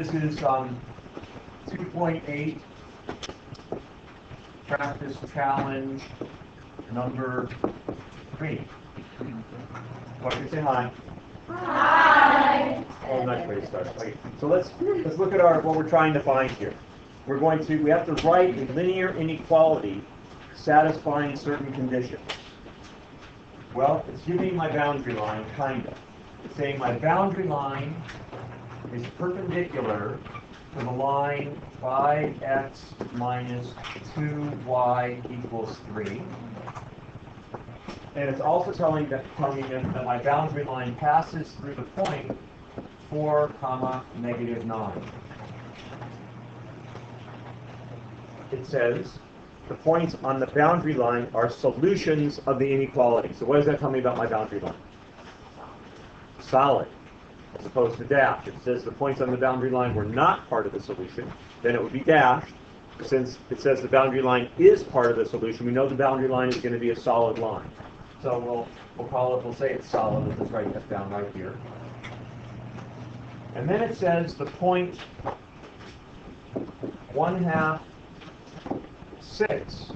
This is 2.8 practice challenge number 3. What can you say hi? Hi. Oh, nice way to start. Okay. So let's look at what we're trying to find here. We have to write a linear inequality satisfying certain conditions. Well, it's giving my boundary line, kind of. It's saying my boundary line is perpendicular to the line 5x minus 2y equals 3. And it's also telling me that my boundary line passes through the point 4, negative 9. It says the points on the boundary line are solutions of the inequality. So what does that tell me about my boundary line? Solid, as opposed to dashed. If it says the points on the boundary line were not part of the solution, then it would be dashed. Since it says the boundary line is part of the solution, we know the boundary line is going to be a solid line. So we'll say it's solid. Let's just write that down right here. And then it says the point 1/2, 6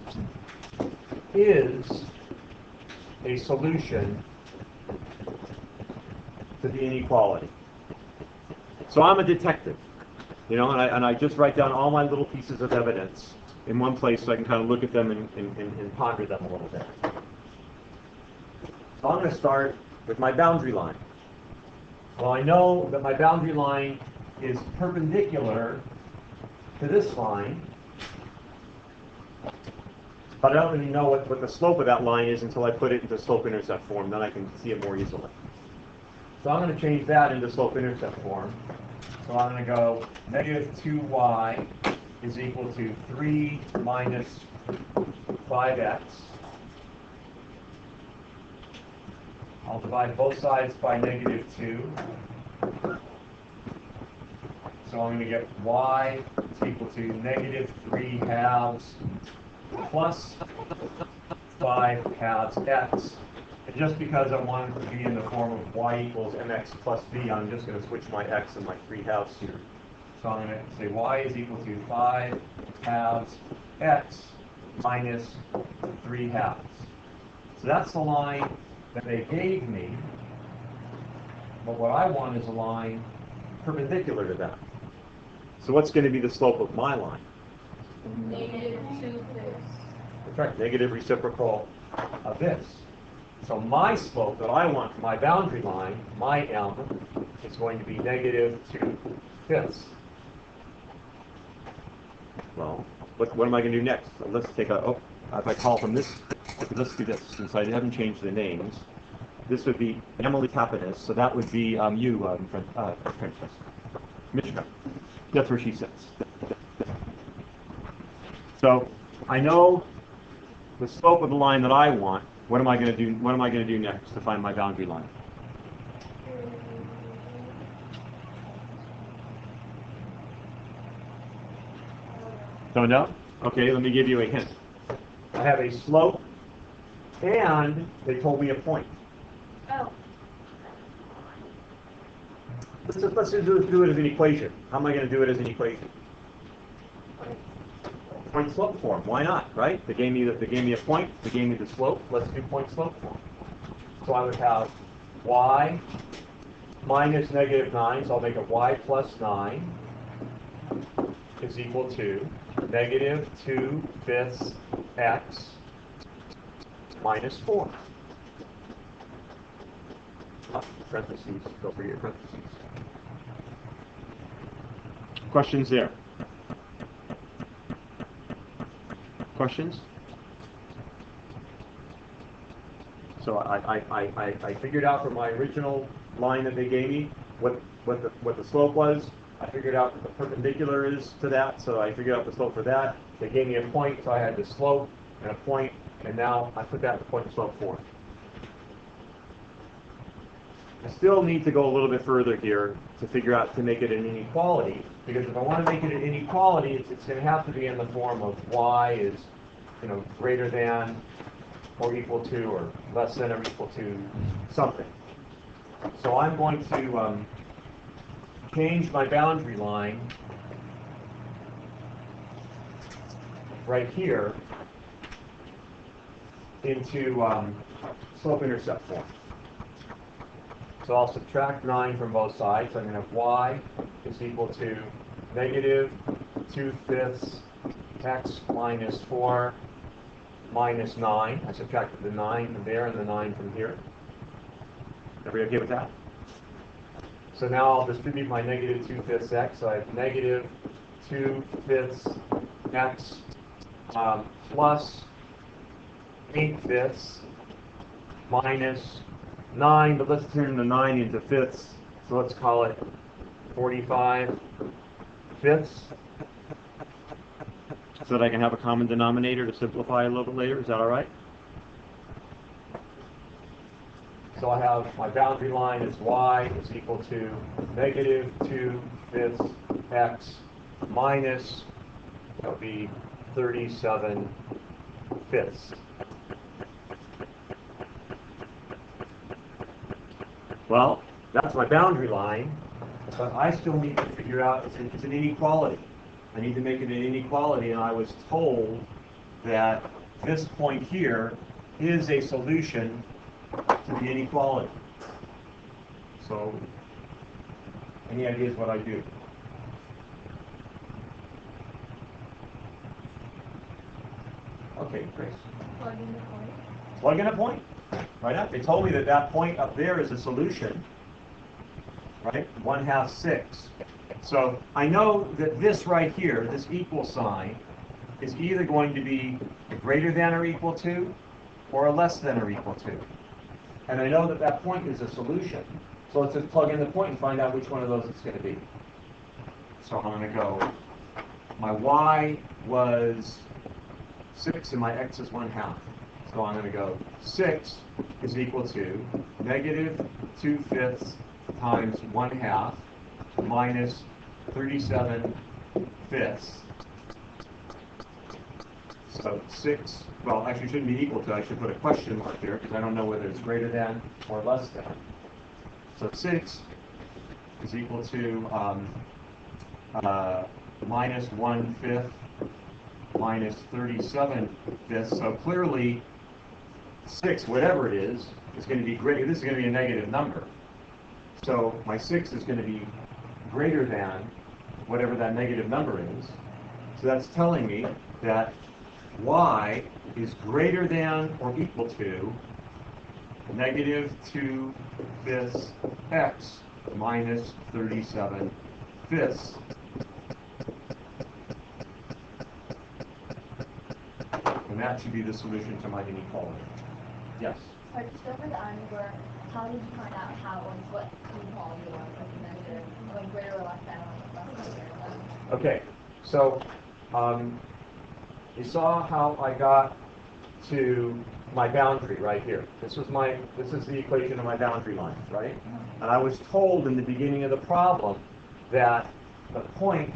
is a solution to the inequality. So I'm a detective, and I just write down all my little pieces of evidence in one place so I can kind of look at them and ponder them a little bit. So I'm going to start with my boundary line. Well, I know that my boundary line is perpendicular to this line, but I don't really know what the slope of that line is until I put it into slope-intercept form. Then I can see it more easily. So I'm going to change that into slope-intercept form. So I'm going to go negative 2y is equal to 3 minus 5x. I'll divide both sides by negative 2. So I'm going to get y is equal to negative 3 halves plus 5 halves x. And just because I want it to be in the form of y equals mx plus b, I'm just going to switch my x and my 3 halves here. So I'm going to say y is equal to 5 halves x minus 3 halves. So that's the line that they gave me. But what I want is a line perpendicular to that. So what's going to be the slope of my line? Negative 2 this. That's right, negative reciprocal of this. So my slope that I want for my boundary line, my m, is going to be negative 2/5. Well, what am I going to do next? So let's take if I call from this, let's do this, since I haven't changed the names. This would be Emily Capitas, so that would be you, Princess. Mishka. That's where she sits. So I know the slope of the line that I want. What am I going to do? What am I going to do next to find my boundary line? Don't know? Okay, let me give you a hint. I have a slope, and they told me a point. Oh. Let's do it as an equation. How am I going to do it as an equation? Point slope form. Why not? Right? They gave me a point. They gave me the slope. Let's do point slope form. So I would have y minus negative 9. So I'll make it y plus 9 is equal to negative 2/5 x minus 4. Parentheses. Go for your parentheses. Questions there? Questions? So I figured out from my original line that they gave me what the slope was. I figured out what the perpendicular is to that, so I figured out the slope for that. They gave me a point, so I had the slope and a point, and now I put that in point slope form. I still need to go a little bit further here to make it an inequality, because if I want to make it an inequality, it's going to have to be in the form of y is, greater than or equal to or less than or equal to something. So I'm going to change my boundary line right here into slope-intercept form. So I'll subtract 9 from both sides. So I'm going to have y is equal to negative 2/5 x minus 4 minus 9. I subtracted the 9 from there and the 9 from here. Everybody okay with that? So now I'll distribute my negative 2/5 x. So I have negative 2/5 x plus 8/5 minus 9, but let's turn the 9 into fifths, so let's call it 45 fifths, so that I can have a common denominator to simplify a little bit later. Is that all right? So I have my boundary line is y is equal to negative 2/5 x minus, that would be 37 fifths. Well, that's my boundary line, but I still need to figure out, it's an inequality. I need to make it an inequality, and I was told that this point here is a solution to the inequality. So, any ideas what I do? Okay, Grace. Plug in the point. Plug in a point. Right up. They told me that that point up there is a solution. Right? 1/2 6. So I know that this right here, this equal sign, is either going to be greater than or equal to, or a less than or equal to. And I know that that point is a solution. So let's just plug in the point and find out which one of those it's going to be. So I'm going to go, my y was 6 and my x is 1/2. So I'm going to go 6 is equal to negative 2/5 times 1/2 minus 37 fifths. So 6, well, actually shouldn't be equal to, I should put a question mark there because I don't know whether it's greater than or less than. So 6 is equal to minus 1/5 minus 37 fifths. So clearly 6, whatever it is going to be greater. This is going to be a negative number. So my 6 is going to be greater than whatever that negative number is. So that's telling me that y is greater than or equal to negative 2/5 x minus 37 fifths. And that should be the solution to my inequality. Yes? Sorry, just over the underwear, how did you find out how it was, what inequality it was, like measure, like greater or less than, or less than, greater than? Okay, so you saw how I got to my boundary right here. This is the equation of my boundary lines, right? And I was told in the beginning of the problem that the point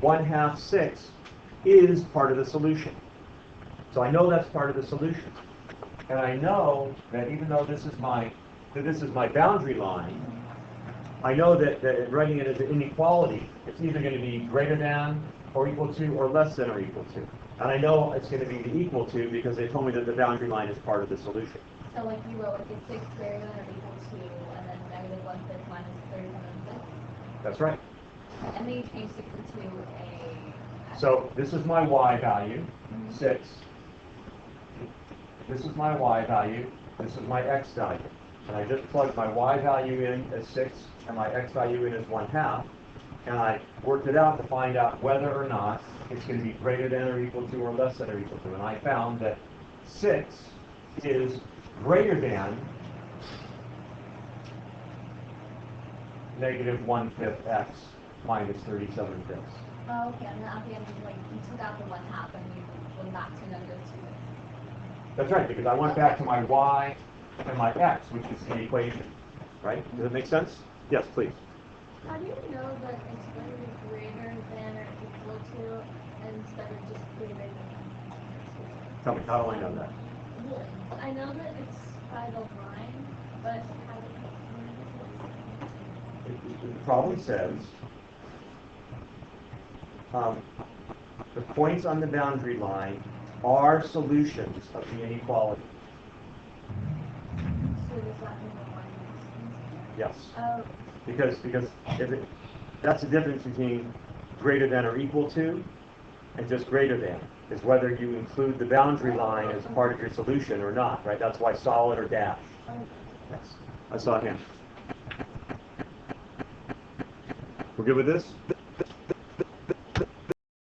1/2 6 is part of the solution. So I know that's part of the solution. And I know that even though this is my boundary line, I know that writing it as an inequality, it's either going to be greater than or equal to or less than or equal to. And I know it's going to be the equal to because they told me that the boundary line is part of the solution. So like you wrote, like, 6 greater than or equal to, and then negative 1/5 minus 37 fifths? That's right. And then you changed 6 into a... So this is my y value, 6. This is my y value. This is my x value. And I just plugged my y value in as 6 and my x value in as 1/2. And I worked it out to find out whether or not it's going to be greater than or equal to or less than or equal to. And I found that 6 is greater than negative 1/5 x minus 37 fifths. Oh, okay, and then at the end, like, you took out the 1/2 and you went back to negative 2. That's right, because I went back to my y and my x, which is the equation, right? Does that make sense? Yes, please. How do you know that it's going to be greater than or equal to instead of just greater than? Tell me, how do I know that? Well, I know that it's by the line, but how do you the problem says the points on the boundary line are solutions of the inequality. So does that mean the one next? Yes. Oh, Because that's the difference between greater than or equal to and just greater than, is whether you include the boundary line as part of your solution or not, right? That's why solid or dash. Yes. I saw him. We're good with this?